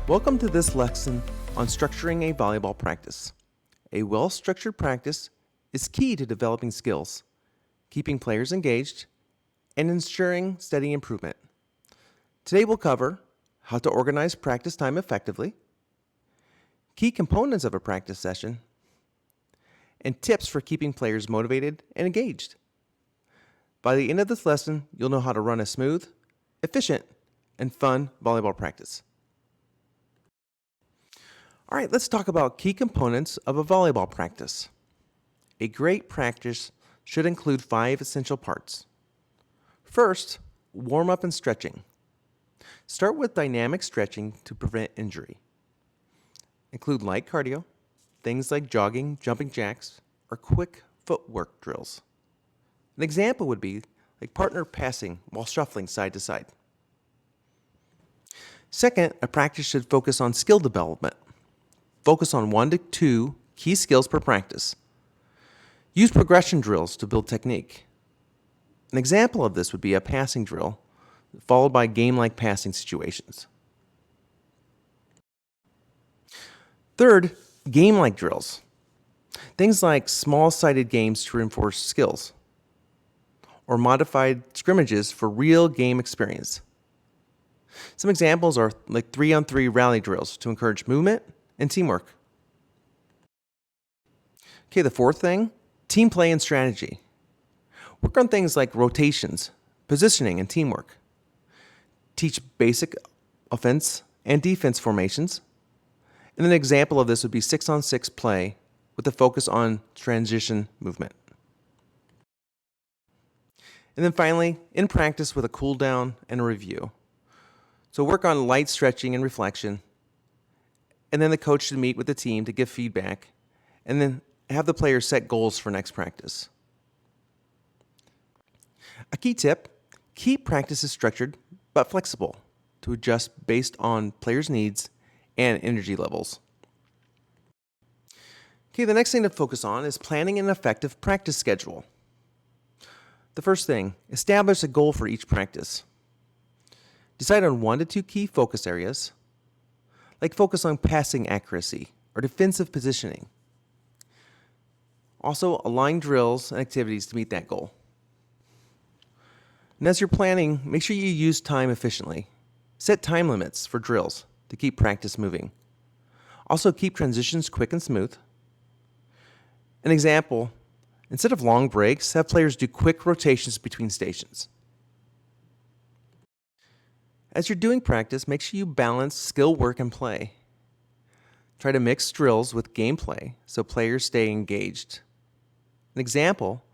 Welcome to this lesson on structuring a volleyball practice. A well-structured practice is key to developing skills, keeping players engaged, and ensuring steady improvement. Today we'll cover how to organize practice time effectively, key components of a practice session, and tips for keeping players motivated and engaged. By the end of this lesson, you'll know how to run a smooth, efficient, and fun volleyball practice. All right, let's talk about key components of a volleyball practice. A great practice should include 5 essential parts. First, warm-up and stretching. Start with dynamic stretching to prevent injury. Include light cardio, things like jogging, jumping jacks, or quick footwork drills. An example would be like partner passing while shuffling side to side. Second, a practice should focus on skill development. Focus on 1 to 2 key skills per practice. Use progression drills to build technique. An example of this would be a passing drill, followed by game-like passing situations. Third, game-like drills. Things like small-sided games to reinforce skills, or modified scrimmages for real game experience. Some examples are like 3-on-3 rally drills to encourage movement and teamwork. Okay, the fourth thing, team play and strategy. Work on things like rotations, positioning, and teamwork. Teach basic offense and defense formations. And an example of this would be 6-on-6 play with a focus on transition movement. And then finally, in practice with a cool down and a review. So work on light stretching and reflection. And then the coach should meet with the team to give feedback, and then have the players set goals for next practice. A key tip, keep practices structured but flexible to adjust based on players' needs and energy levels. Okay, the next thing to focus on is planning an effective practice schedule. The first thing, establish a goal for each practice. Decide on 1 to 2 key focus areas, like focus on passing accuracy or defensive positioning. Also, align drills and activities to meet that goal. And as you're planning, make sure you use time efficiently. Set time limits for drills to keep practice moving. Also, keep transitions quick and smooth. An example, instead of long breaks, have players do quick rotations between stations. As you're doing practice, make sure you balance skill work and play. Try to mix drills with gameplay so players stay engaged. An example,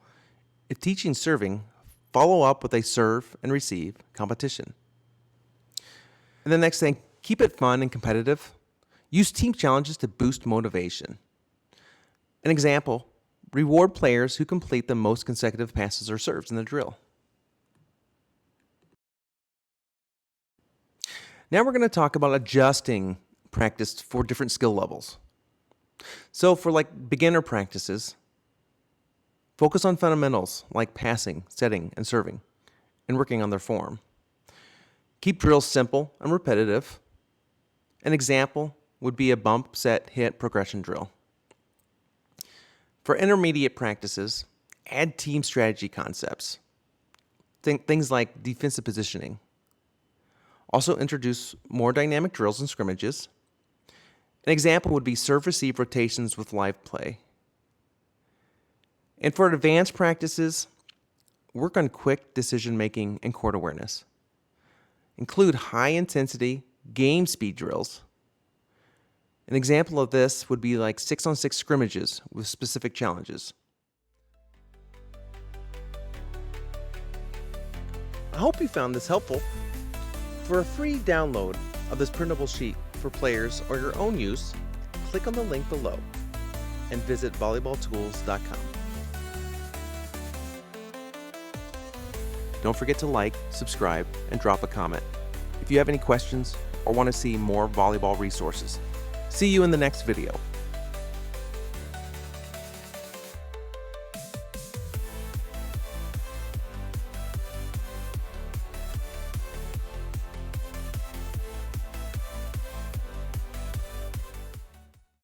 if teaching serving, follow up with a serve and receive competition. And the next thing, keep it fun and competitive. Use team challenges to boost motivation. An example, reward players who complete the most consecutive passes or serves in the drill. Now we're going to talk about adjusting practice for different skill levels. So for like beginner practices, focus on fundamentals like passing, setting, and serving, and working on their form. Keep drills simple and repetitive. An example would be a bump, set, hit progression drill. For intermediate practices, add team strategy concepts. Things like defensive positioning. Also introduce more dynamic drills and scrimmages. An example would be serve-receive rotations with live play. And for advanced practices, work on quick decision-making and court awareness. Include high-intensity, game speed drills. An example of this would be like 6-on-6 scrimmages with specific challenges. I hope you found this helpful. For a free download of this printable sheet for players or your own use, click on the link below and visit volleyballtools.com. Don't forget to like, subscribe, and drop a comment if you have any questions or want to see more volleyball resources. See you in the next video.